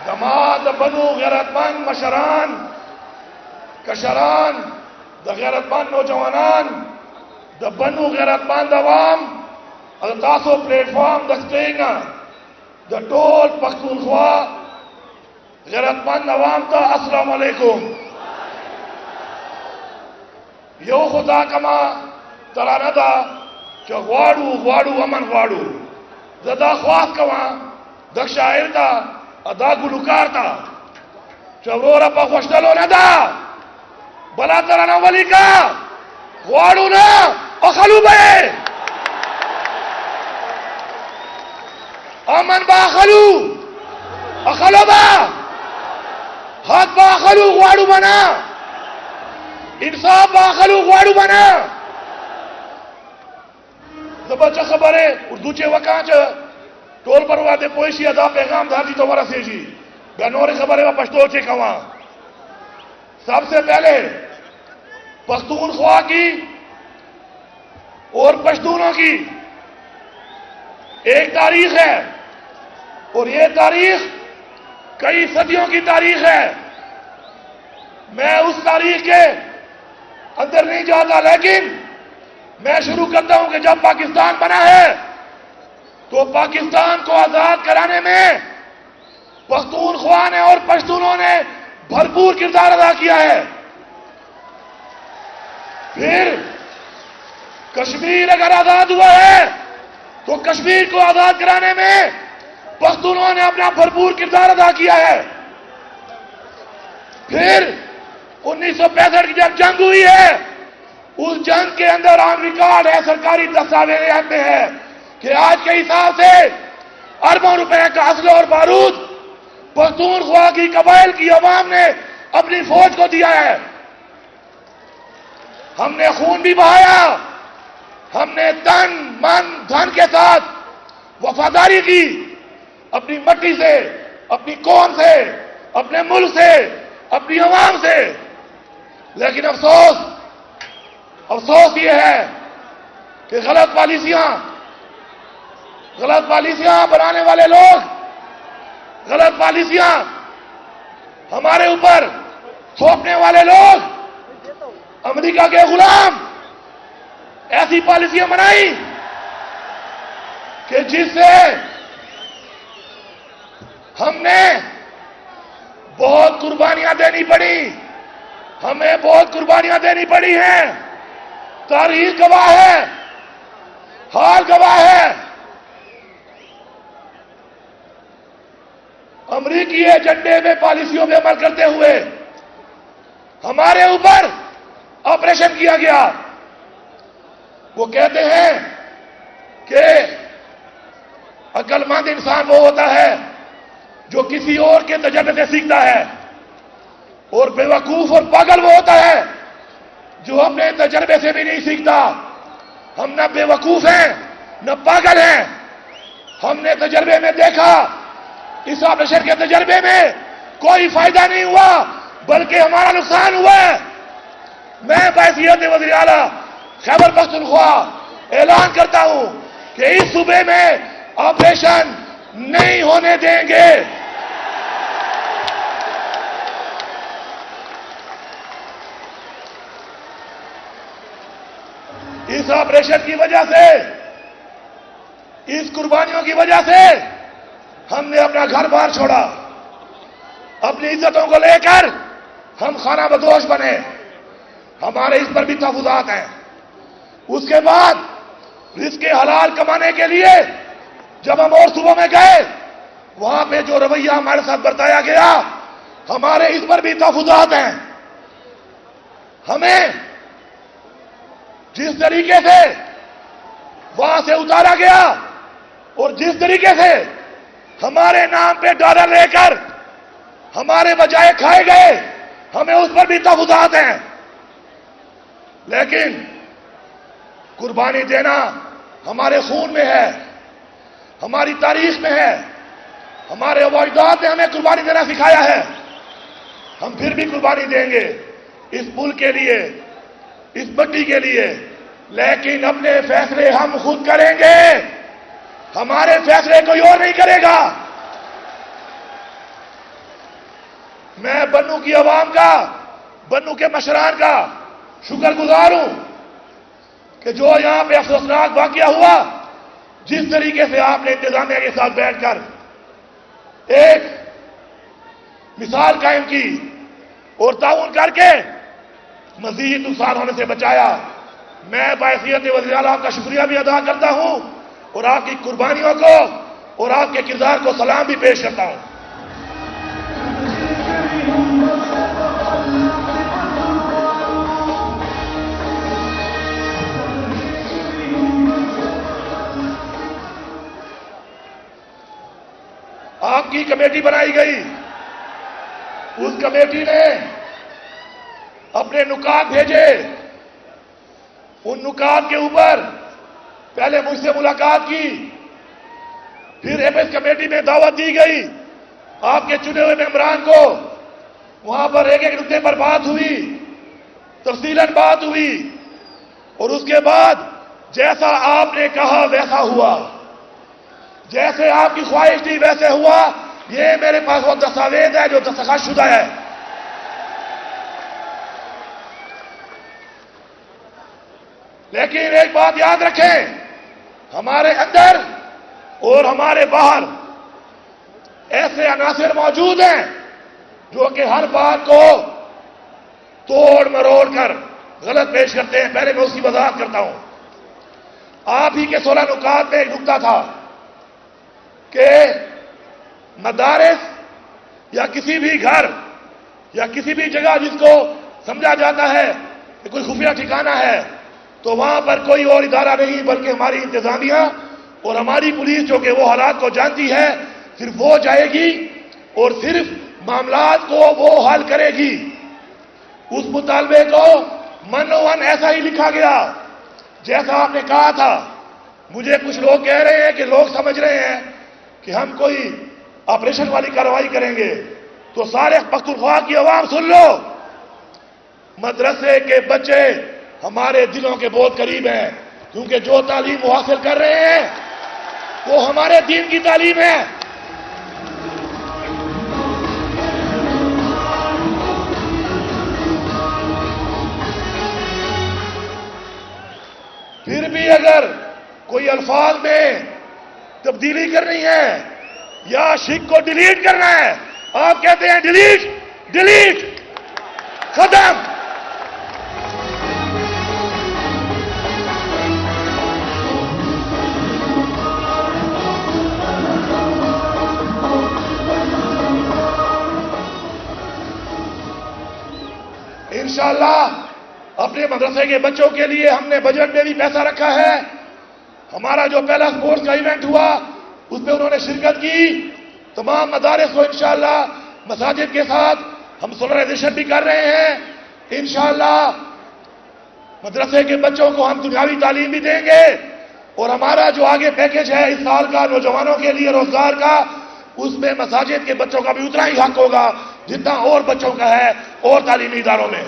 دماد بنو غیرتمند مشران کشران دا غیرتمند نوجوانان دا بنو غیرتمند عوام اگر تاسو پلیٹ فارم دستیگا دا ٹول پختونخوا غیرتمند عوام تا السلام علیکم. یو خدا کما ترانه دا چه غواړو امن غواړو. زدا خواست کما دا شاعر دا ادا گلوکار تا چه ورورا پا خوشدلو ندا بلا ترانه ولی کا غواړو نا اخلو بے امن با اخلو با حق با اخلو غواړو بنا انصاف با اخلو غواړو بنا. زبچہ خبر ہے اردو چے وکاں چے ٹول پر واتے پوئشی ادا پیغام دھاتی تو ورسے جی گنور خبر ہے وہ پشتو چے کواں. سب سے پہلے پختونخوا کی اور پشتونوں کی ایک تاریخ ہے اور یہ تاریخ کئی صدیوں کی تاریخ ہے. میں اس تاریخ کے اندر نہیں جاتا لیکن میں شروع کرتا ہوں کہ جب پاکستان بنا ہے تو پاکستان کو آزاد کرانے میں پختونخوا نے اور پشتونوں نے بھرپور کردار ادا کیا ہے. پھر کشمیر اگر آزاد ہوا ہے تو کشمیر کو آزاد کرانے میں پختونوں نے اپنا بھرپور کردار ادا کیا ہے. پھر 1965 کی جب جنگ ہوئی ہے اس جنگ کے اندر آن ریکارڈ ہے سرکاری دستاویزات میں ہے کہ آج کے حساب سے اربوں روپے کا اسلحہ اور بارود پختونخوا کی قبائل کی عوام نے اپنی فوج کو دیا ہے. ہم نے خون بھی بہایا, ہم نے تن من دھن کے ساتھ وفاداری کی اپنی مٹی سے, اپنی قوم سے, اپنے ملک سے, اپنی عوام سے. لیکن افسوس یہ ہے کہ غلط پالیسیاں بنانے والے لوگ, غلط پالیسیاں ہمارے اوپر تھوپنے والے لوگ, امریکہ کے غلام ایسی پالیسیاں بنائی کہ جس سے ہم نے بہت قربانیاں دینی پڑی, ہمیں بہت قربانیاں دینی پڑی ہیں. تاریخ گواہ ہے, حال گواہ ہے. امریکی ایجنڈے میں پالیسیوں میں عمل کرتے ہوئے ہمارے اوپر آپریشن کیا گیا. وہ کہتے ہیں کہ عقل مند انسان وہ ہوتا ہے جو کسی اور کے تجربے سے سیکھتا ہے اور بے وقوف اور پاگل وہ ہوتا ہے جو اپنے تجربے سے بھی نہیں سیکھتا. ہم نہ بے وقوف ہیں نہ پاگل ہیں. ہم نے تجربے میں دیکھا اس آپریشن کے تجربے میں کوئی فائدہ نہیں ہوا بلکہ ہمارا نقصان ہوا ہے. میں بحیثیت وزیر اعلیٰ خیبر پختونخوا اعلان کرتا ہوں کہ اس صوبے میں آپریشن نہیں ہونے دیں گے. اس آپریشن کی وجہ سے, اس قربانیوں کی وجہ سے ہم نے اپنا گھر بار چھوڑا, اپنی عزتوں کو لے کر ہم خانہ بدوش بنے. ہمارے اس پر بھی تحفظات ہیں. اس کے بعد رزق حلال کمانے کے لیے جب ہم اور صوبوں میں گئے وہاں پہ جو رویہ ہمارے ساتھ برتایا گیا ہمارے اس پر بھی تحفظات ہیں. ہمیں جس طریقے سے وہاں سے اتارا گیا اور جس طریقے سے ہمارے نام پہ ڈالر لے کر ہمارے بجائے کھائے گئے ہمیں اس پر بھی تحفظات ہیں. لیکن قربانی دینا ہمارے خون میں ہے, ہماری تاریخ میں ہے, ہمارے اجداد نے ہمیں قربانی دینا سکھایا ہے. ہم پھر بھی قربانی دیں گے اس ملک کے لیے, اس مٹی کے لیے, لیکن اپنے فیصلے ہم خود کریں گے. ہمارے فیصلے کوئی اور نہیں کرے گا. میں بنو کی عوام کا، بنو کے مشران کا شکر گزار ہوں کہ جو یہاں پہ افسوسناک واقعہ ہوا، جس طریقے سے آپ نے انتظامیہ کے ساتھ بیٹھ کر ایک مثال قائم کی اور تعاون کر کے مزید نقصان ہونے سے بچایا، میں بحیثیت وزیر اعلیٰ کا شکریہ بھی ادا کرتا ہوں اور آپ کی قربانیوں کو اور آپ کے کردار کو سلام بھی پیش کرتا ہوں۔ آپ کی کمیٹی بنائی گئی، اس کمیٹی نے اپنے نکات بھیجے، ان نکات کے اوپر پہلے مجھ سے ملاقات کی، پھر ایپیکس کمیٹی میں دعوت دی گئی، آپ کے چنے ہوئے ممبران کو وہاں پر ایک ایک نقطے پر بات ہوئی، تفصیلاً بات ہوئی، اور اس کے بعد جیسا آپ نے کہا ویسا ہوا، جیسے آپ کی خواہش تھی ویسے ہوا۔ یہ میرے پاس وہ دستاویز ہے جو دستخط شدہ ہے۔ لیکن ایک بات یاد رکھیں، ہمارے اندر اور ہمارے باہر ایسے عناصر موجود ہیں جو کہ ہر بات کو توڑ مروڑ کر غلط پیش کرتے ہیں۔ پہلے میں اس کی وضاحت کرتا ہوں۔ آپ ہی کے 16 نکات میں ایک نکتہ تھا کہ مدارس یا کسی بھی گھر یا کسی بھی جگہ جس کو سمجھا جاتا ہے کہ کوئی خفیہ ٹھکانہ ہے، تو وہاں پر کوئی اور ادارہ نہیں بلکہ ہماری انتظامیہ اور ہماری پولیس جو کہ وہ حالات کو جانتی ہے، صرف وہ جائے گی اور صرف معاملات کو وہ حل کرے گی۔ اس مطالبے کو منوان ایسا ہی لکھا گیا جیسا آپ نے کہا تھا۔ مجھے کچھ لوگ کہہ رہے ہیں کہ لوگ سمجھ رہے ہیں کہ ہم کوئی آپریشن والی کارروائی کریں گے، تو سارے پختونخوا کی عوام سن لو، مدرسے کے بچے ہمارے دلوں کے بہت قریب ہیں، کیونکہ جو تعلیم وہ حاصل کر رہے ہیں وہ ہمارے دین کی تعلیم ہے۔ پھر بھی اگر کوئی الفاظ میں تبدیلی کرنی ہے یا شک کو ڈیلیٹ کرنا ہے، آپ کہتے ہیں ڈیلیٹ ڈیلیٹ، ختم۔ انشاءاللہ اپنے مدرسے کے بچوں کے لیے ہم نے بجٹ میں بھی پیسہ رکھا ہے۔ ہمارا جو پہلا سپورٹس کا ایونٹ ہوا اس میں انہوں نے شرکت کی۔ تمام مدارس کو انشاءاللہ مساجد کے ساتھ ہم سولرائزیشن بھی کر رہے ہیں۔ انشاءاللہ مدرسے کے بچوں کو ہم دنیاوی تعلیم بھی دیں گے، اور ہمارا جو آگے پیکج ہے اس سال کا نوجوانوں کے لیے روزگار کا، اس میں مساجد کے بچوں کا بھی اتنا ہی حق ہوگا جتنا اور بچوں کا ہے اور تعلیمی اداروں میں۔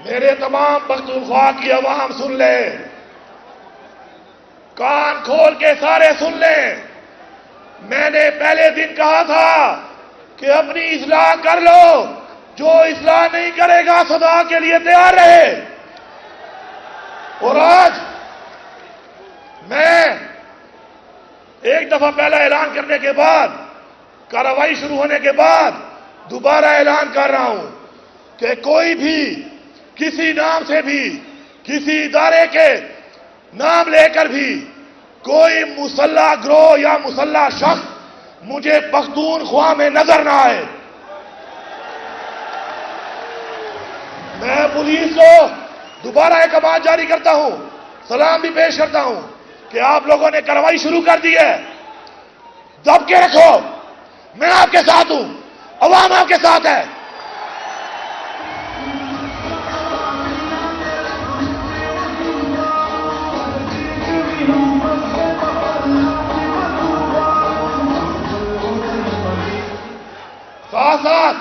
میرے تمام پختونخوا کی عوام سن لے، کان کھول کے سارے سن لیں۔ میں نے پہلے دن کہا تھا کہ اپنی اصلاح کر لو، جو اصلاح نہیں کرے گا سزا کے لیے تیار رہے۔ اور آج میں ایک دفعہ پہلا اعلان کرنے کے بعد، کارروائی شروع ہونے کے بعد دوبارہ اعلان کر رہا ہوں کہ کوئی بھی کسی نام سے بھی، کسی ادارے کے نام لے کر بھی کوئی مسلح گروہ یا مسلح شخص مجھے پختونخوا میں نظر نہ آئے۔ میں پولیس کو دوبارہ ایک آواز جاری کرتا ہوں، سلام بھی پیش کرتا ہوں کہ آپ لوگوں نے کارروائی شروع کر دی ہے، دب کے رکھو، میں آپ کے ساتھ ہوں، عوام آپ کے ساتھ ہے۔ ساتھ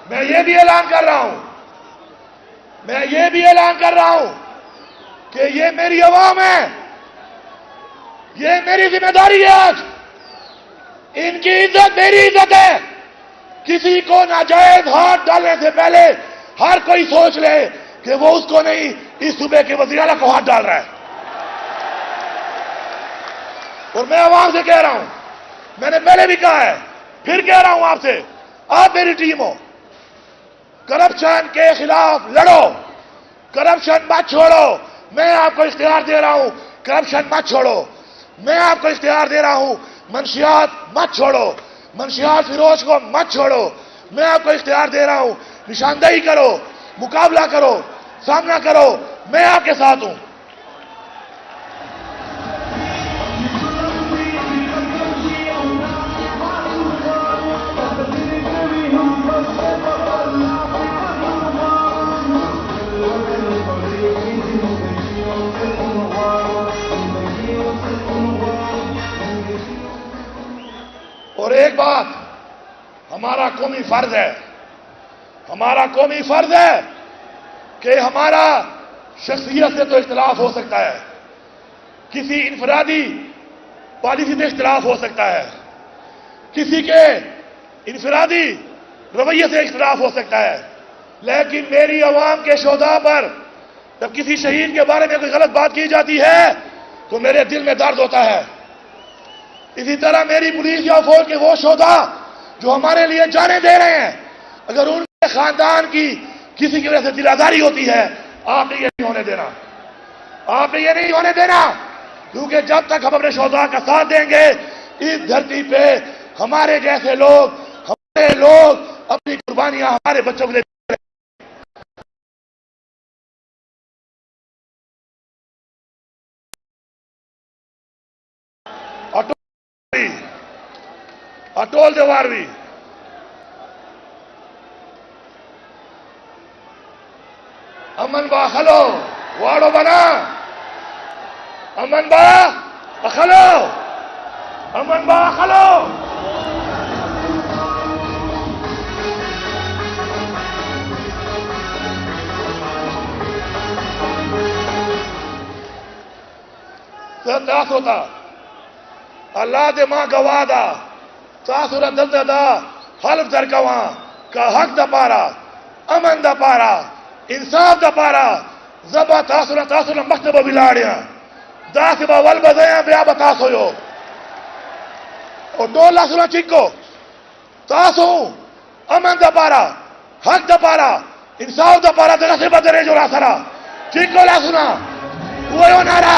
میں یہ بھی اعلان کر رہا ہوں کہ یہ میری عوام ہے، یہ میری ذمہ داری ہے آج، ان کی عزت میری عزت ہے، کسی کو ناجائز ہاتھ ڈالنے سے پہلے ہر کوئی سوچ لے کہ وہ اس کو نہیں، اس صوبے کے وزیر اعلیٰ کو ہاتھ ڈال رہا ہے۔ اور میں عوام سے کہہ رہا ہوں، میں نے پہلے بھی کہا ہے، پھر کہہ رہا ہوں آپ سے، آپ میری ٹیم ہو، کرپشن کے خلاف لڑو، کرپشن مت چھوڑو۔ میں آپ کو اختیار دے رہا ہوں، کرپشن مت چھوڑو۔ میں آپ کو اختیار دے رہا ہوں، منشیات مت چھوڑو، منشیات فروش کو مت چھوڑو۔ میں آپ کو اختیار دے رہا ہوں، نشاندہی کرو، مقابلہ کرو، سامنا کرو، میں آپ کے ساتھ ہوں۔ اور ایک بات، ہمارا قومی فرض ہے کہ ہمارا شخصیت سے تو اختلاف ہو سکتا ہے، کسی انفرادی پالیسی سے اختلاف ہو سکتا ہے، کسی کے انفرادی رویے سے اختلاف ہو سکتا ہے، لیکن میری عوام کے شہداء پر جب کسی شہید کے بارے میں کوئی غلط بات کی جاتی ہے تو میرے دل میں درد ہوتا ہے۔ اسی طرح میری پولیس یا فوج کے وہ شہداء جو ہمارے لیے جانیں دے رہے ہیں، اگر ان کے خاندان کی کسی کی وجہ سے دل آزاری ہوتی ہے، آپ نے یہ نہیں ہونے دینا، کیونکہ جب تک ہم اپنے شہداء کا ساتھ دیں گے، اس دھرتی پہ ہمارے جیسے لوگ اپنی قربانیاں ہمارے بچوں کے لیے اٹول دیواروی امن با خلو واڑو بنا امن با خلو تاس ہوتا اللہ دے ماں گوادا تاثر دلددا حلف در گواں کا حق دا پارا امن دا پارا انصاف دا پارا زبا تاثر مکتب بلاڑیاں داسبا ول بزیاں بیا بتاس ہویو اور ڈول لاسنا چکو تاسو امن دا پارا حق دا پارا انصاف دا پارا دغسبا درے جو راسرا چکو لاسنا ہویو نارا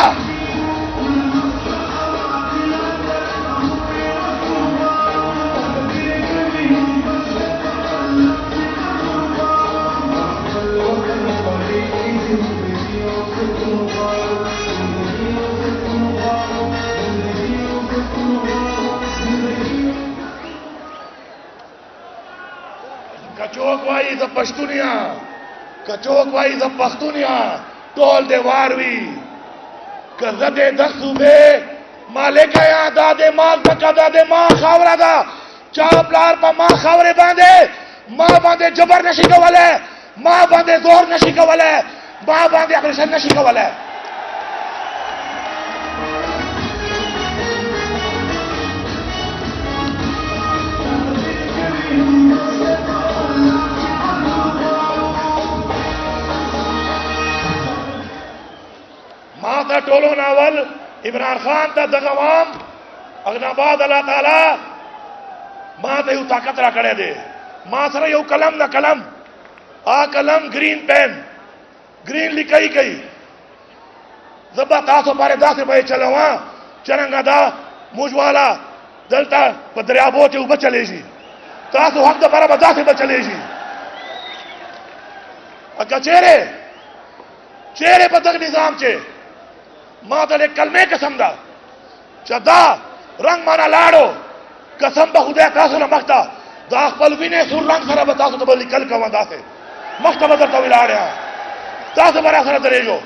کچوک وائی زب پشتونیاں کچوک وائی زب پختونیاں ٹول دیواروی کزدے دخصو بے مالک یہاں دادے مال پکا دادے ماں خاورا دا چاپ لار پا ماں خاورے باندے ماں باندے جبر نشی کولے ماں باندے زور نشی کولے ماں باندے اگریشن نشی کولے ماں تا ٹولو ناول عمران خان تا دغوام اغناباد اللہ تعالی ماں تا یو طاقت را کڑے دے ماں سر یو کلم نا کلم آ کلم گرین پین گرین لکھائی گئی زبا تاسو پارے دا سے بھائی چلواں چرنگا دا موجوالا دلتا دریابو چے اوپر چلے جی تاسو حق دا پارا بدا سے بچلے جی اکا چہرے پتک نظام چے ماں تلے کلمے قسم دا چدا رنگ مانا لاڑو قسم با خدا تاسو نہ مختا دا خپلوینے سور رنگ سره به تاسو ته بلی کل کوم داسې مخته به درته ولاړیا تاسو برا سره درېږو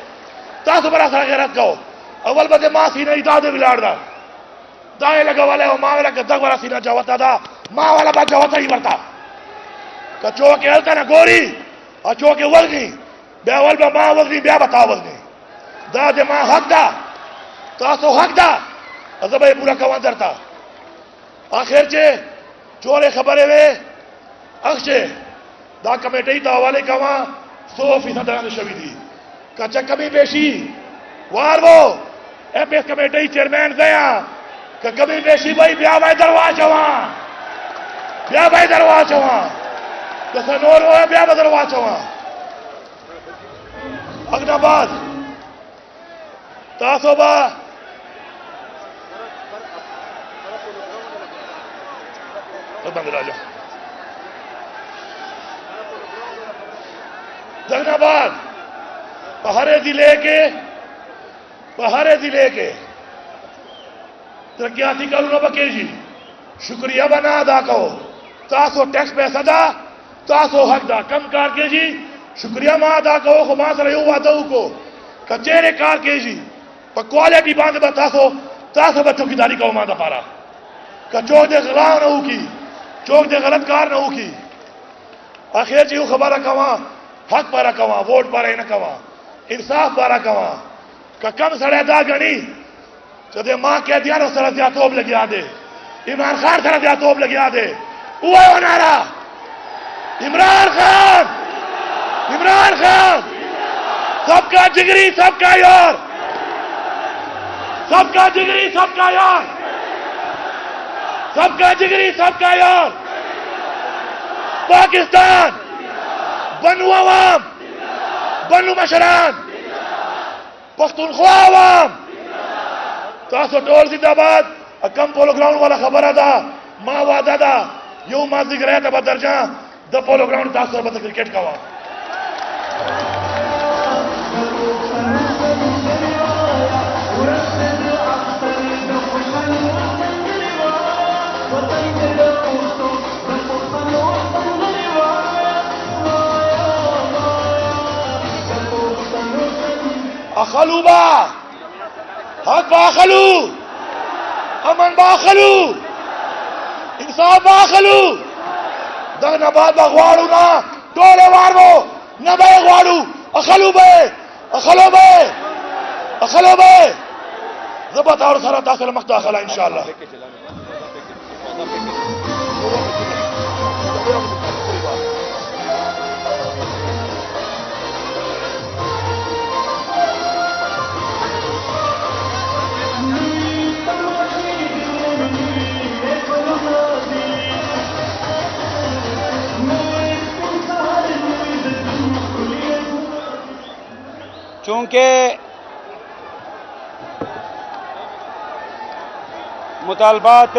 تاسو برا سره غیرت کو اول به ما سینه ایداد ولاړ دا دا یې لګولې او ما ولا کدا برا سینه جوتا دا ما ولا با جوتا یې ورتا کہ چوکے ہلتا نہ گوری اور چوکے ولگی بیا ول بیا ماں ولگی بیا بتا ولگی دا دے ماں حق دا تاسو حق دا ازب یہ پورا کوان درتا آخر چے چورے خبرے وے اخشے دا کمیٹی تا حوالے کوان 100% دران شوی دی کچا کمی پیشی وار وہ ایم ایس کمیٹی چیئرمین گیا کہ کمی پیشی بھائی بیا بھائی دروا چوان بیا بھائی دروا چوان جیسا نور ہوئے بیا بھائی دروا چوان اگنا بعد تاسو با بند راجو اگنا بعد پہارے ضلع کے ترقیاتی کارونوں بکے جی شکریہ بنا ادا کرو تاسو ٹیکس پیسہ دا تاسو حق دا کم کار کے جی شکریہ ما ادا کرو خما سر یو وعدو کو کچہرے کار کے جی پر کوالٹی باندھ با تاسو بچوں کی داری کو ماندہ پارا کچوک دے غلاو نہ ہو کی چوک دے غلط کار نہ ہو کی آخر جی خبر رکھواں حق پارا کواں ووٹ پارا نہ کواں انصاف پارا کواں کہ کم سڑے دا گنی چدے ماں کہہ دیا نو سر دیا توب لگیا دے عمران خان سر دیا توب لگیا دے اوہ ہے نعرہ عمران خان سب کا جگری سب کا یار سب کا جگری سب کا یار سب کا جگری سب کا یار پاکستان بنو عوام بنو مشران پختونخوا عوام تاسو ٹول زندہ باد کم پولو گراؤنڈ والا خبر دا ماں وعدہ دا یو مازی گرے تا بدر جان دا پولو گراؤنڈ تاسو بتا کرکٹ کا وہاں اخلو با حق با اخلو امن با اخلو انصاف با اخلو دغ نباد با غوارو نا ٹولے وارو نبے غوارو اخلو بے زبط اور سارا داخل مقت داخلہ انشاءاللہ چونکہ مطالبات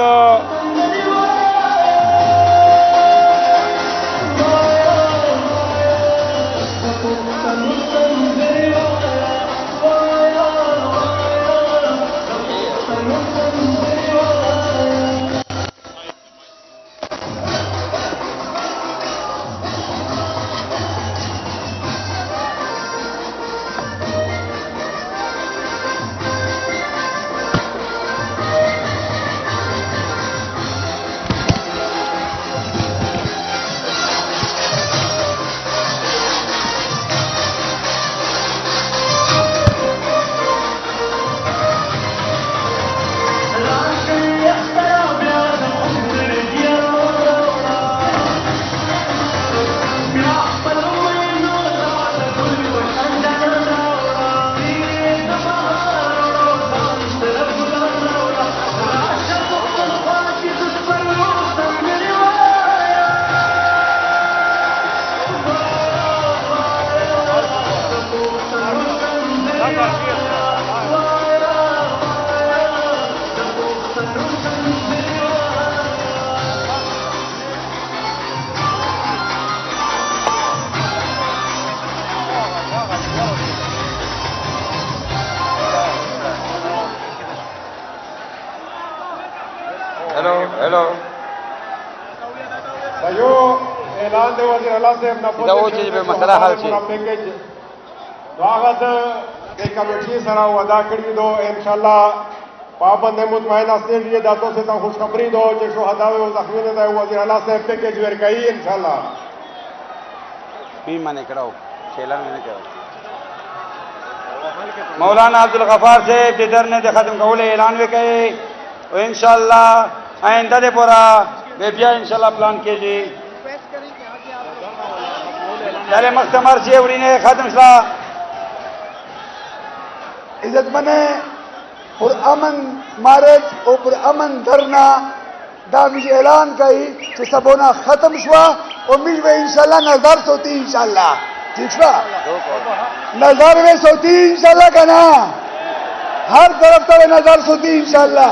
ہیلو بھائیو اعلان دے وزیر اللہ سے اپنا مسئلہ حل پیکج دعاغت ایک کمیٹی سرا ادا کری دو انشاءاللہ پابند مطمئن استے لیے داتوں سے تا خوشخبری دو جو شہداء و زخمیوں نے وزیر اللہ سے پیکج ورکائی انشاءاللہ من کراؤ شیلان میں کراؤ مولانا عبدالغفار سے جدھر نے ختم قول اعلان میں کہے اور انشاءاللہ آئندہ دے پورا بے بیا انشاءاللہ پلان کیجیے پہلے مختمر سے اڑی نے ختم شلا عزت منے پر امن مارج اور پر امن دھرنا دا مجھ اعلان کئی کہ سبونا ختم شوا اور مجھ میں انشاءاللہ نظر سوتی انشاءاللہ ٹھیک شوا نظر میں سوتی انشاءاللہ کا نا ہر طرف تو نظر سوتی انشاءاللہ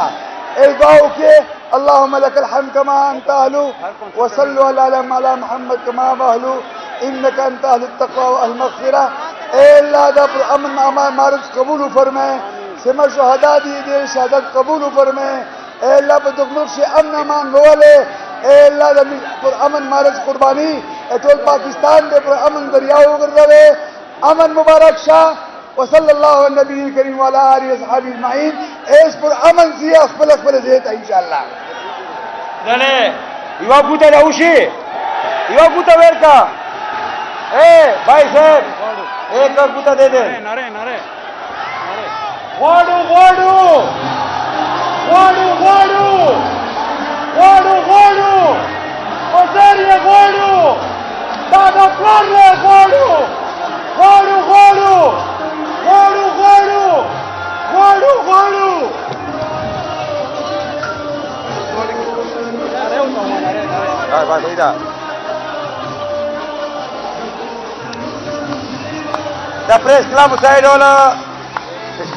اے دعاؤ کے اللہم لک الحمد کما انت اہلو وصلو علی محمد کما اہلو انکا انت اہل التقوی و اہل مغفرہ اے اللہ دا پر امن امان مارج قبول فرمائے سمہ شہدہ دی دے شہادت قبول فرمائے اے اللہ پر دخلوق سے امن امان روالے اے اللہ دا پر امن مارج قربانی اے طول پاکستان دے پر امن دریاؤ گردوے امن مبارک شاہ وصلی اللہ علیہ نبی کریم والا آلی اصحابی اجمعین اس پر امن سی اخبر اخبر زیتا انشاءاللہ دنے یوا بوتا جاؤشی یوا بوتا ویرکا اے بھائی صاحب ایک بوتا دے دے واڑو واڑو واڑو واڑو واڑو واڑو وزیریہ واڑو دادا پلارے واڑو واڑو واڑو واڑو واڑو واڑو واڑو بھائی بھائی دا پریس کلب سائڈ والا